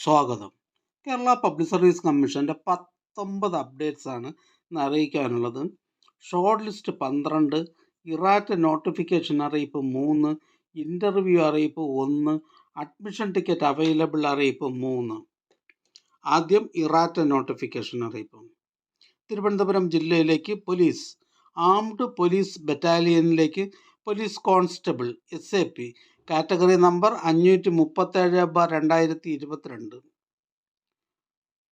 സ്വാഗതം. Kerala public service കമ്മീഷൻ്റെ 19 updates ആണ് ഇന്ന് അറിയിക്കാനുള്ളത്. ഷോർട്ട് ലിസ്റ്റ് 12, ഇറാറ്റ് നോട്ടിഫിക്കേഷൻ അറിയിപ്പ് 3, ഇൻ്റർവ്യൂ അറിയിപ്പ് 1, അഡ്മിഷൻ ടിക്കറ്റ് അവൈലബിൾ അറിയിപ്പ് 3. ആദ്യം ഇറാറ്റ് നോട്ടിഫിക്കേഷൻ അറിയിപ്പ്. തിരുവനന്തപുരം ജില്ലയിലേക്ക് പോലീസ് ആംഡ് പോലീസ് ബറ്റാലിയനിലേക്ക് police constable SAP category number 537/2022.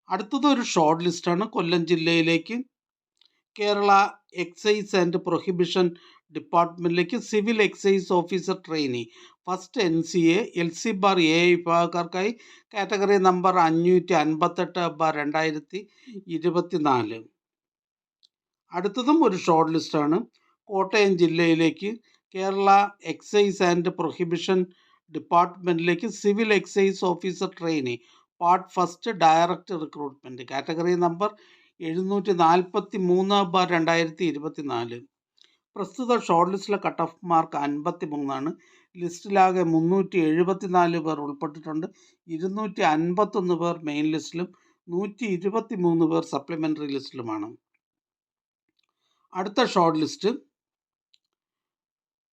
അടുത്തത് ഒരു ഷോർട്ട് ലിസ്റ്റാണ്. കൊല്ലം ജില്ലയിലേക്ക് കേരള എക്സൈസ് ആൻഡ് പ്രൊഹിബിഷൻ ഡിപ്പാർട്ട്മെൻറ്റിലേക്ക് civil excise officer trainee first NCA LC/A വിഭാഗക്കാർക്കായി കാറ്റഗറി നമ്പർ 558/2024. അടുത്തതും ഒരു ഷോർട്ട് ലിസ്റ്റാണ്. കോട്ടയം ജില്ലയിലേക്ക് കേരള എക്സൈസ് ആൻഡ് പ്രൊഹിബിഷൻ ഡിപ്പാർട്ട്മെൻറ്റിലേക്ക് civil excise officer trainee part first direct recruitment category number 743/2024. പ്രസ്തുത ഷോർട്ട് ലിസ്റ്റിലെ കട്ട് ഓഫ് മാർക്ക് 53 ലിസ്റ്റിലാകെ 374 പേർ ഉൾപ്പെട്ടിട്ടുണ്ട്. 251 പേർ മെയിൻ ലിസ്റ്റിലും 123 പേർ സപ്ലിമെൻ്ററി ലിസ്റ്റിലുമാണ്. അടുത്ത ഷോർട്ട് ലിസ്റ്റ്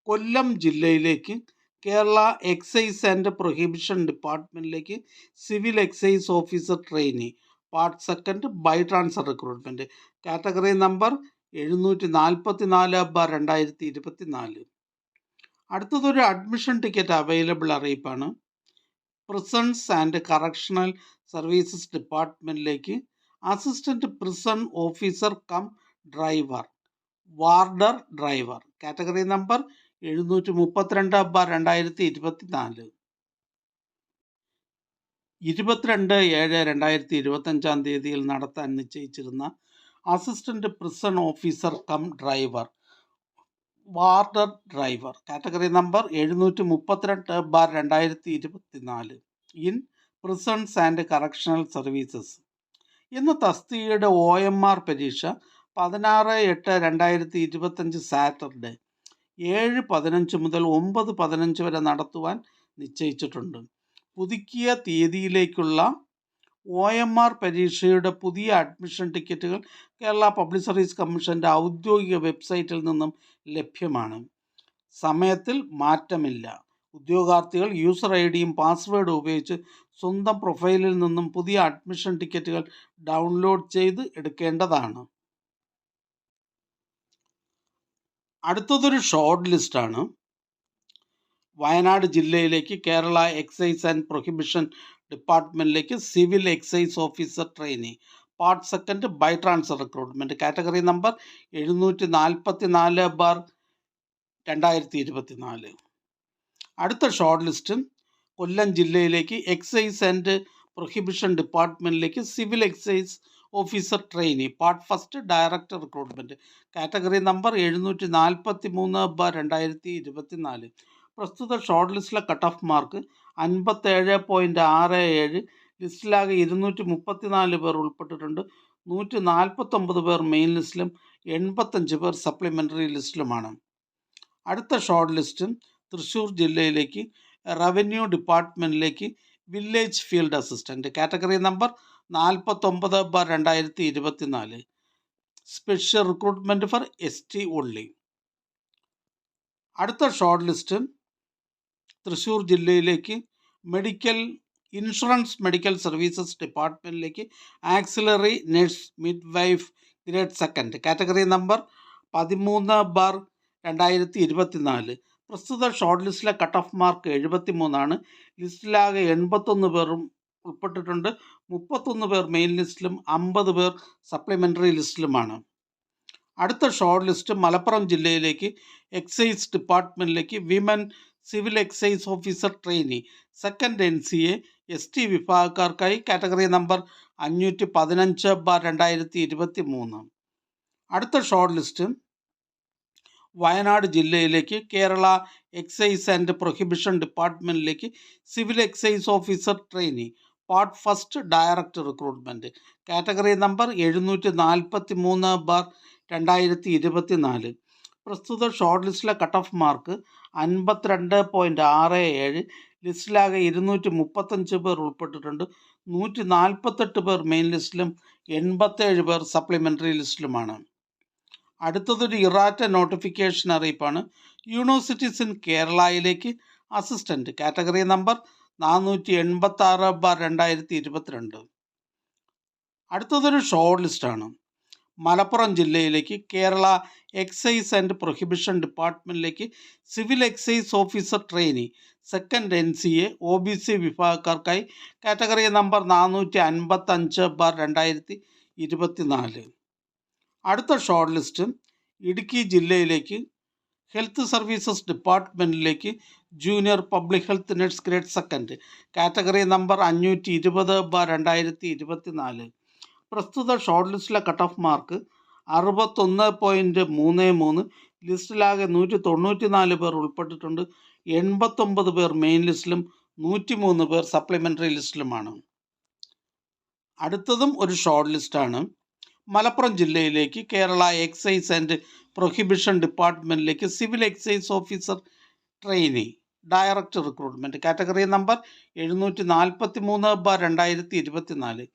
കൊല്ലം ജില്ലയിലേക്ക് കേരള എക്സൈസ് ആൻഡ് പ്രൊഹിബിഷൻ ഡിപ്പാർട്ട്മെൻറ്റിലേക്ക് civil excise officer trainee part second by transfer recruitment category number 744/2024. അടുത്തതൊരു അഡ്മിഷൻ ടിക്കറ്റ് അവൈലബിൾ അറിയിപ്പാണ്. പ്രിസൺസ് ആൻഡ് കറക്ഷണൽ സർവീസസ് ഡിപ്പാർട്ട്മെൻറ്റിലേക്ക് assistant prison officer cum driver warder driver category number 732/2024. 22/7/2025 നടത്താൻ നിശ്ചയിച്ചിരുന്ന assistant prison officer cum driver warder driver category number 732/2024 in prisons and correctional services എന്ന തസ്തികയുടെ OMR പരീക്ഷ 16/8/2025 Saturday 7:15 മുതൽ 9:15 വരെ നടത്തുവാൻ നിശ്ചയിച്ചിട്ടുണ്ട്. പുതുക്കിയ തീയതിയിലേക്കുള്ള OMR പരീക്ഷയുടെ പുതിയ അഡ്മിഷൻ ടിക്കറ്റുകൾ കേരള പബ്ലിക് സർവീസ് കമ്മീഷൻ്റെ ഔദ്യോഗിക വെബ്സൈറ്റിൽ നിന്നും ലഭ്യമാണ്. സമയത്തിൽ മാറ്റമില്ല. ഉദ്യോഗാർത്ഥികൾ യൂസർ IDയും പാസ്വേഡും ഉപയോഗിച്ച് സ്വന്തം പ്രൊഫൈലിൽ നിന്നും പുതിയ അഡ്മിഷൻ ടിക്കറ്റുകൾ ഡൗൺലോഡ് ചെയ്ത് എടുക്കേണ്ടതാണ്. അടുത്തതൊരു ഷോർട്ട് ലിസ്റ്റാണ്. വയനാട് ജില്ലയിലേക്ക് കേരള എക്സൈസ് ആൻഡ് പ്രൊഹിബിഷൻ ഡിപ്പാർട്ട്മെൻറ്റിലേക്ക് civil excise officer trainee part second by transfer recruitment category number 744/2024. അടുത്ത ഷോർട്ട് ലിസ്റ്റ് കൊല്ലം ജില്ലയിലേക്ക് എക്സൈസ് ആൻഡ് പ്രൊഹിബിഷൻ ഡിപ്പാർട്ട്മെൻറ്റിലേക്ക് civil excise officer trainee part first direct recruitment category number 745/2024. പ്രസ്തുത ഷോർട്ട് ലിസ്റ്റിലെ cut off mark 57.67. ലിസ്റ്റിലാകെ 234 പേർ ഉൾപ്പെട്ടിട്ടുണ്ട്. 149 പേർ main ലിസ്റ്റിലും 85 പേർ supplementary ലിസ്റ്റിലുമാണ്. അടുത്ത ഷോർട്ട് ലിസ്റ്റ് തൃശ്ശൂർ ജില്ലയിലേക്ക് റവന്യൂ ഡിപ്പാർട്ട്മെൻറ്റിലേക്ക് village field assistant category number 49/2024 special recruitment for ST only. അടുത്ത ഷോർട്ട് ലിസ്റ്റ് തൃശ്ശൂർ ജില്ലയിലേക്ക് മെഡിക്കൽ സർവീസസ് ഡിപ്പാർട്ട്മെൻറ്റിലേക്ക് auxiliary nurse midwife grade second category number 13/2024. പ്രസ്തുത ഷോർട്ട് ലിസ്റ്റിലെ കട്ട് ഓഫ് മാർക്ക് 73 ലിസ്റ്റിലാകെ 81 പേരും ഉൾപ്പെട്ടിട്ടുണ്ട്. 31 പേർ മെയിൻ ലിസ്റ്റിലും 50 പേർ സപ്ലിമെൻ്ററി ലിസ്റ്റിലുമാണ്. അടുത്ത ഷോർട്ട് ലിസ്റ്റ് മലപ്പുറം ജില്ലയിലേക്ക് എക്സൈസ് ഡിപ്പാർട്ട്മെൻറ്റിലേക്ക് women civil excise officer trainee second NCA ST വിഭാഗക്കാർക്കായി കാറ്റഗറി നമ്പർ 515/2023. അടുത്ത ഷോർട്ട് ലിസ്റ്റ് വയനാട് ജില്ലയിലേക്ക് കേരള എക്സൈസ് ആൻഡ് പ്രൊഹിബിഷൻ ഡിപ്പാർട്ട്മെൻറ്റിലേക്ക് civil excise officer trainee part first direct recruitment category number 743/2024. പ്രസ്തുത ഷോർട്ട് ലിസ്റ്റിലെ കട്ട് ഓഫ് മാർക്ക് 52.67. ലിസ്റ്റിലാകെ 235 പേർ ഉൾപ്പെട്ടിട്ടുണ്ട്. 148 പേർ മെയിൻ ലിസ്റ്റിലും 87 പേർ സപ്ലിമെൻ്ററി ലിസ്റ്റിലുമാണ്. അടുത്തതൊരു ഇറാറ്റ നോട്ടിഫിക്കേഷൻ അറിയിപ്പാണ്. യൂണിവേഴ്സിറ്റീസ് ഇൻ കേരളയിലേക്ക് അസിസ്റ്റൻറ്റ് കാറ്റഗറി നമ്പർ 486/2022. അടുത്തതൊരു ഷോർട്ട് ലിസ്റ്റാണ്. മലപ്പുറം ജില്ലയിലേക്ക് കേരള എക്സൈസ് ആൻഡ് പ്രൊഹിബിഷൻ ഡിപ്പാർട്ട്മെൻറ്റിലേക്ക് civil excise officer trainee second NCA OBC വിഭാഗക്കാർക്കായി കാറ്റഗറി നമ്പർ 455/2024. അടുത്ത ഷോർട്ട് ലിസ്റ്റ് ഇടുക്കി ജില്ലയിലേക്ക് ഹെൽത്ത് സർവീസസ് ഡിപ്പാർട്ട്മെൻറ്റിലേക്ക് junior public health nurse grade second category number 520/2024. പ്രസ്തുത ഷോർട്ട് ലിസ്റ്റിലെ കട്ട് ഓഫ് മാർക്ക് 61.33. ലിസ്റ്റിലാകെ 194 പേർ ഉൾപ്പെട്ടിട്ടുണ്ട്. 89 പേർ മെയിൻ ലിസ്റ്റിലും 103 പേർ സപ്ലിമെൻ്ററി ലിസ്റ്റിലുമാണ്. അടുത്തതും ഒരു ഷോർട്ട് ലിസ്റ്റാണ്. മലപ്പുറം ജില്ലയിലേക്ക് കേരള എക്സൈസ് ആൻഡ് പ്രൊഹിബിഷൻ ഡിപ്പാർട്ട്മെൻറ്റിലേക്ക് civil excise officer trainee direct recruitment category number 743/2024.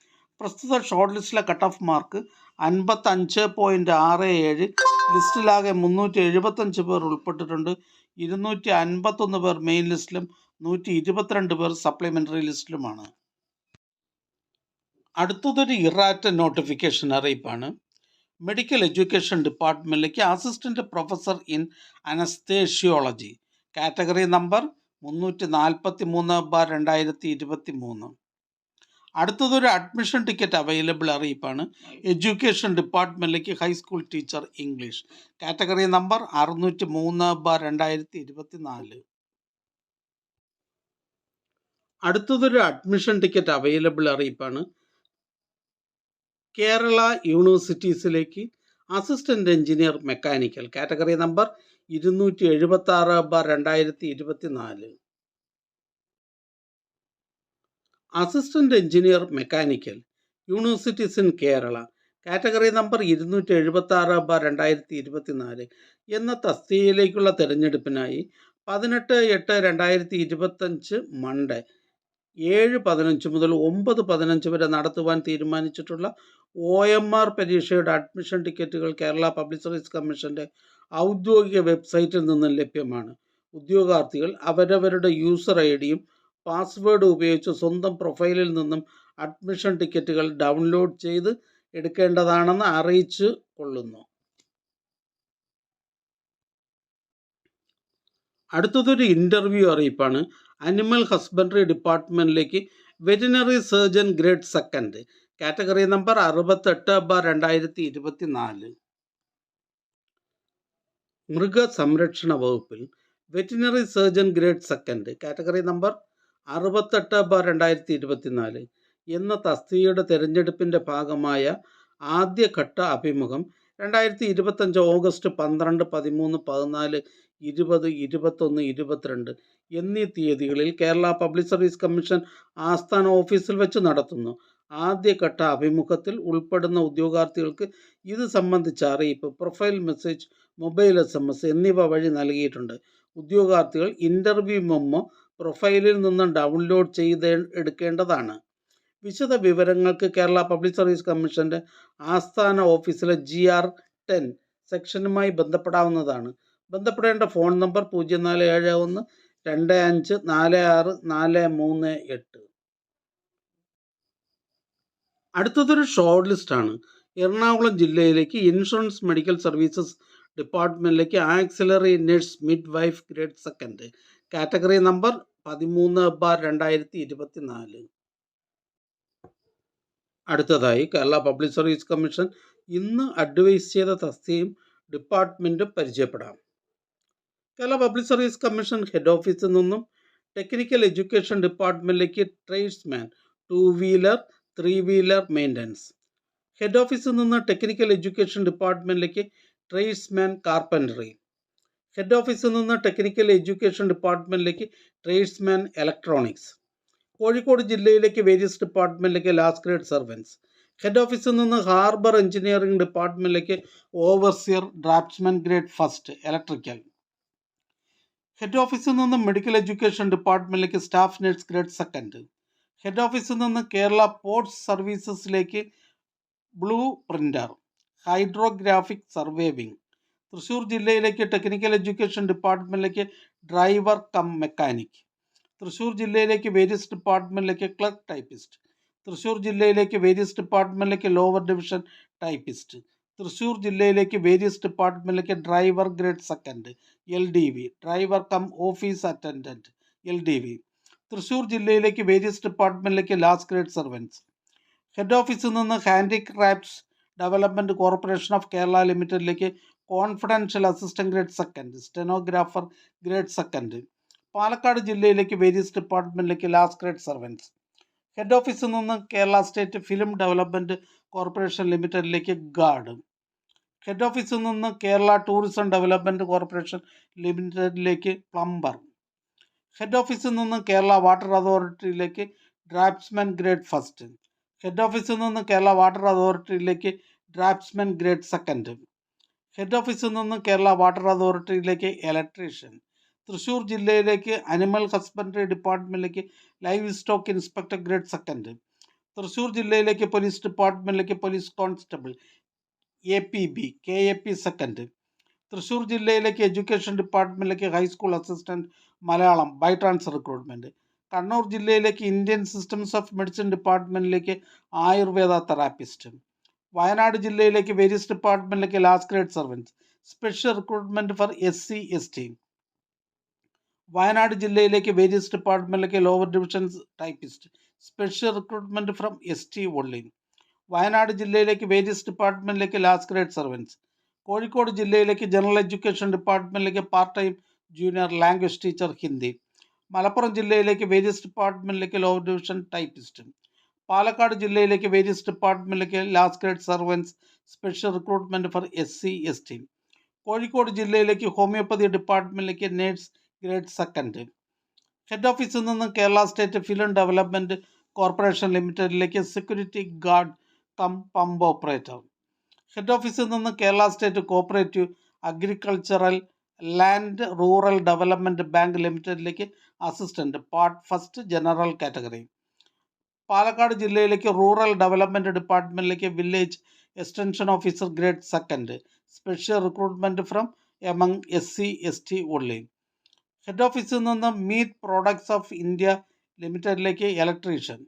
പ്രസ്തുത ഷോർട്ട് ലിസ്റ്റിലെ കട്ട് ഓഫ് മാർക്ക് 55.67. ലിസ്റ്റിലാകെ 375 പേർ ഉൾപ്പെട്ടിട്ടുണ്ട്. 251 പേർ മെയിൻ ലിസ്റ്റിലും 122 പേർ സപ്ലിമെൻ്ററി ലിസ്റ്റിലുമാണ്. അടുത്തതൊരു ഇറാറ്റ നോട്ടിഫിക്കേഷൻ അറിയിപ്പാണ്. മെഡിക്കൽ എഡ്യൂക്കേഷൻ ഡിപ്പാർട്ട്മെൻറ്റിലേക്ക് assistant professor in anaesthesiology category number 343/2023. അടുത്തതൊരു അഡ്മിഷൻ ടിക്കറ്റ് അവൈലബിൾ അറിയിപ്പാണ്. എഡ്യൂക്കേഷൻ ഡിപ്പാർട്ട്മെൻറ്റിലേക്ക് high school teacher English category number 603/2024. അടുത്തതൊരു അഡ്മിഷൻ ടിക്കറ്റ് അവൈലബിൾ അറിയിപ്പാണ്. കേരള യൂണിവേഴ്സിറ്റീസിലേക്ക് assistant engineer mechanical category number 276/2024. Assistant engineer mechanical universities in Kerala category number 276/2024 എന്ന തസ്തികയിലേക്കുള്ള തിരഞ്ഞെടുപ്പിനായി 18/8/2025 Monday 7:15 മുതൽ 9:15 വരെ നടത്തുവാൻ തീരുമാനിച്ചിട്ടുള്ള OMR പരീക്ഷയുടെ അഡ്മിഷൻ ടിക്കറ്റുകൾ കേരള പബ്ലിക് സർവീസ് കമ്മീഷൻ്റെ ഔദ്യോഗിക വെബ്സൈറ്റിൽ നിന്നും ലഭ്യമാണ്. ഉദ്യോഗാർത്ഥികൾ അവരവരുടെ യൂസർ ID-യും പാസ്വേഡും ഉപയോഗിച്ച് സ്വന്തം പ്രൊഫൈലിൽ നിന്നും അഡ്മിഷൻ ടിക്കറ്റുകൾ ഡൗൺലോഡ് ചെയ്ത് എടുക്കേണ്ടതാണെന്ന് അറിയിച്ചു കൊള്ളുന്നു. അടുത്തതൊരു ഇൻ്റർവ്യൂ അറിയിപ്പാണ്. അനിമൽ ഹസ്ബൻഡറി ഡിപ്പാർട്ട്മെൻറ്റിലേക്ക് veterinary surgeon grade second category number 68/2024. മൃഗസംരക്ഷണ വകുപ്പിൽ veterinary surgeon grade second category number 68/2024 എന്ന തസ്തികയുടെ തിരഞ്ഞെടുപ്പിൻ്റെ ഭാഗമായ ആദ്യഘട്ട അഭിമുഖം 2025 ഓഗസ്റ്റ് 12, 13, 14, 20, 21, 22 എന്നീ തീയതികളിൽ കേരള പബ്ലിക് സർവീസ് കമ്മീഷൻ ആസ്ഥാന ഓഫീസിൽ വെച്ച് നടത്തുന്നു. ആദ്യഘട്ട അഭിമുഖത്തിൽ ഉൾപ്പെടുന്ന ഉദ്യോഗാർത്ഥികൾക്ക് ഇത് സംബന്ധിച്ച അറിയിപ്പ്, പ്രൊഫൈൽ മെസ്സേജ്, മൊബൈൽ SMS എന്നിവ വഴി നൽകിയിട്ടുണ്ട്. ഉദ്യോഗാർത്ഥികൾ ഇൻ്റർവ്യൂ മെമ്മോ പ്രൊഫൈലിൽ നിന്നും ഡൗൺലോഡ് ചെയ്ത് എടുക്കേണ്ടതാണ്. വിശദ വിവരങ്ങൾക്ക് കേരള പബ്ലിക് സർവീസ് കമ്മീഷൻ്റെ ആസ്ഥാന ഓഫീസിലെ GR10 സെക്ഷനുമായി ബന്ധപ്പെടാവുന്നതാണ്. ബന്ധപ്പെടേണ്ട ഫോൺ നമ്പർ 0471 25 46 438. അടുത്തതൊരു ഷോർട്ട് ലിസ്റ്റാണ്. എറണാകുളം ജില്ലയിലേക്ക് ഇൻഷുറൻസ് മെഡിക്കൽ സർവീസസ് ഡിപ്പാർട്ട്മെൻറ്റിലേക്ക് auxiliary nurse midwife grade second category number 13/2024. അടുത്തതായി കേരള പബ്ലിക് സർവീസ് കമ്മീഷൻ ഇന്ന് അഡ്വൈസ് ചെയ്ത തസ്തികയും ഡിപ്പാർട്ട്മെൻറ്റും പരിചയപ്പെടാം. Kerala public service commission head ഓഫീസിൽ നിന്നും ടെക്നിക്കൽ എഡ്യൂക്കേഷൻ ഡിപ്പാർട്ട്മെൻറ്റിലേക്ക് tradesman 2 wheeler 3 wheeler maintenance. Head ഓഫീസിൽ നിന്ന് ടെക്നിക്കൽ എഡ്യൂക്കേഷൻ ഡിപ്പാർട്ട്മെൻറ്റിലേക്ക് ട്രേഡ്സ്മാൻ കാർപ്പൻറ്ററി. ഹെഡ് ഓഫീസിൽ നിന്ന് ടെക്നിക്കൽ എഡ്യൂക്കേഷൻ ഡിപ്പാർട്ട്മെൻറ്റിലേക്ക് ട്രേഡ്സ്മാൻ ഇലക്ട്രോണിക്സ്. കോഴിക്കോട് ജില്ലയിലേക്ക് വേരിയസ് ഡിപ്പാർട്ട്മെൻറ്റിലേക്ക് ലാസ്റ്റ് ഗ്രേഡ് സർവൻസ്. ഹെഡ് ഓഫീസിൽ നിന്ന് ഹാർബർ എഞ്ചിനീയറിംഗ് ഡിപ്പാർട്ട്മെൻറ്റിലേക്ക് overseer draftsman grade first electrical. Head ഓഫീസിൽ നിന്ന് മെഡിക്കൽ എഡ്യൂക്കേഷൻ ഡിപ്പാർട്ട്മെൻറ്റിലേക്ക് staff nurse grade second. Head ഓഫീസിൽ നിന്ന് കേരള പോർട്സ് സർവീസസിലേക്ക് blue printer, hydrographic survey wing. Thrissur ജില്ലയിലേക്ക് ടെക്നിക്കൽ എഡ്യൂക്കേഷൻ ഡിപ്പാർട്ട്മെൻറ്റിലേക്ക് ഡ്രൈവർ കം മെക്കാനിക്. തൃശ്ശൂർ ജില്ലയിലേക്ക് വേരിയസ് ഡിപ്പാർട്ട്മെൻറ്റിലേക്ക് ക്ലർക്ക് ടൈപ്പിസ്റ്റ്. തൃശ്ശൂർ ജില്ലയിലേക്ക് വേരിയസ് ഡിപ്പാർട്ട്മെൻറ്റിലേക്ക് ലോവർ ഡിവിഷൻ ടൈപ്പിസ്റ്റ്. തൃശ്ശൂർ ജില്ലയിലേക്ക് വേരിയസ് ഡിപ്പാർട്ട്മെൻറ്റിലേക്ക് driver grade second LDV, driver cum office attendant LDV. Thrissur ജില്ലയിലേക്ക് വേരിയസ് ഡിപ്പാർട്ട്മെൻറ്റിലേക്ക് ലാസ്റ്റ് ഗ്രേഡ് സർവൻസ്. ഹെഡ് ഓഫീസിൽ നിന്ന് handicrafts development corporation of Kerala ലിമിറ്റഡിലേക്ക് confidential assistant grade second, stenographer grade second. Palakkad ജില്ലയിലേക്ക് വേരിയസ് ഡിപ്പാർട്ട്മെൻറ്റിലേക്ക് ലാസ്റ്റ് ഗ്രേഡ് സർവൻസ്. ഹെഡ് ഓഫീസിൽ നിന്ന് Kerala state film development corporation ലിമിറ്റഡിലേക്ക് ഗാർഡ്. ഹെഡ് ഓഫീസിൽ നിന്ന് കേരള ടൂറിസം ഡെവലപ്മെൻറ്റ് കോർപ്പറേഷൻ ലിമിറ്റഡിലേക്ക് പ്ലംബർ. ഹെഡ് ഓഫീസിൽ നിന്ന് കേരള വാട്ടർ അതോറിറ്റിയിലേക്ക് ഡ്രാഫ്റ്റ്സ്മാൻ ഗ്രേഡ് ഫസ്റ്റ്. ഹെഡ് ഓഫീസിൽ നിന്ന് കേരള വാട്ടർ അതോറിറ്റിയിലേക്ക് ഡ്രാഫ്റ്റ്സ്മാൻ ഗ്രേഡ് സെക്കൻഡ്. ഹെഡ് ഓഫീസിൽ നിന്ന് കേരള വാട്ടർ അതോറിറ്റിയിലേക്ക് ഇലക്ട്രീഷ്യൻ. തൃശ്ശൂർ ജില്ലയിലേക്ക് അനിമൽ ഹസ്ബൻഡറി ഡിപ്പാർട്ട്മെൻറ്റിലേക്ക് live stock inspector grade second. Thrissur ജില്ലയിലേക്ക് പോലീസ് ഡിപ്പാർട്ട്മെൻറ്റിലേക്ക് police constable APB KAP second. Thrissur ജില്ലയിലേക്ക് എഡ്യൂക്കേഷൻ ഡിപ്പാർട്ട്മെൻറ്റിലേക്ക് high school assistant Malayalam by transfer recruitment. Kannur ജില്ലയിലേക്ക് ഇന്ത്യൻ സിസ്റ്റംസ് ഓഫ് മെഡിസിൻ ഡിപ്പാർട്ട്മെൻറ്റിലേക്ക് ആയുർവേദ തെറാപ്പിസ്റ്റ്. വയനാട് ജില്ലയിലേക്ക് വേരിയസ് ഡിപ്പാർട്ട്മെൻറ്റിലേക്ക് last grade servants, special recruitment for SC/ST. Wayanad ജില്ലയിലേക്ക് വേരിയസ് ഡിപ്പാർട്ട്മെൻറ്റിലേക്ക് lower division typist, special recruitment from ST only. Wayanad ജില്ലയിലേക്ക് various ഡിപ്പാർട്ട്മെൻറ്റിലേക്ക് ലാസ്റ്റ് ഗ്രേഡ് സർവൻസ്. കോഴിക്കോട് ജില്ലയിലേക്ക് general education ഡിപ്പാർട്ട്മെൻറ്റിലേക്ക് part time junior language teacher Hindi. Malappuram ജില്ലയിലേക്ക് various ഡിപ്പാർട്ട്മെൻറ്റിലേക്ക് ലോവർ ഡിവിഷൻ ടൈപ്പിസ്റ്റ്. പാലക്കാട് ജില്ലയിലേക്ക് various ഡിപ്പാർട്ട്മെൻറ്റിലേക്ക് last grade servants, special recruitment for SC/ST. Kozhikode ജില്ലയിലേക്ക് homeopathy ഡിപ്പാർട്ട്മെൻറ്റിലേക്ക് nurse grade second. Head ഓഫീസിൽ നിന്ന് Kerala state film development corporation ലിമിറ്റഡിലേക്ക് security guard cum pump operator. Head ഓഫീസിൽ നിന്ന് Kerala state cooperative agricultural land rural development bank ലിമിറ്റഡിലേക്ക് assistant part first general category. Palakkad ജില്ലയിലേക്ക് rural development ഡിപ്പാർട്ട്മെൻറ്റിലേക്ക് village extension officer grade second, special recruitment from among SC/ST only. Head ഓഫീസിൽ നിന്ന് meat products of India ലിമിറ്റഡിലേക്ക് electrician.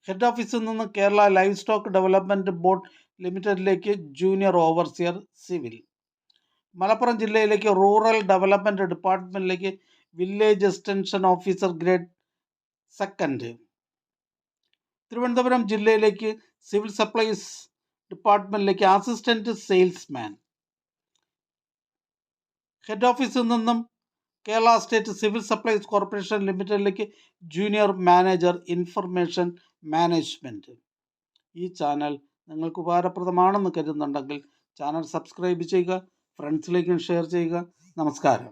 Head ഓഫീസിൽ നിന്ന് Kerala live stock development board ലിമിറ്റഡിലേക്ക് junior overseer civil. Malappuram ജില്ലയിലേക്ക് rural development ഡിപ്പാർട്ട്മെൻറ്റിലേക്ക് village extension officer grade second. Thiruvananthapuram ജില്ലയിലേക്ക് civil supplies ഡിപ്പാർട്ട്മെൻറ്റിലേക്ക് അസിസ്റ്റൻറ്റ് സെയിൽസ്മാൻ. ഹെഡ് ഓഫീസിൽ നിന്നും Kerala state civil supplies corporation ലിമിറ്റഡിലേക്ക് ജൂനിയർ മാനേജർ ഇൻഫർമേഷൻ മാനേജ്മെൻറ്റ്. ഈ ചാനൽ നിങ്ങൾക്ക് ഉപകാരപ്രദമാണെന്ന് കരുതുന്നുണ്ടെങ്കിൽ ചാനൽ സബ്സ്ക്രൈബ് ചെയ്യുക, ഫ്രണ്ട്സിലേക്കും ഷെയർ ചെയ്യുക. നമസ്കാരം.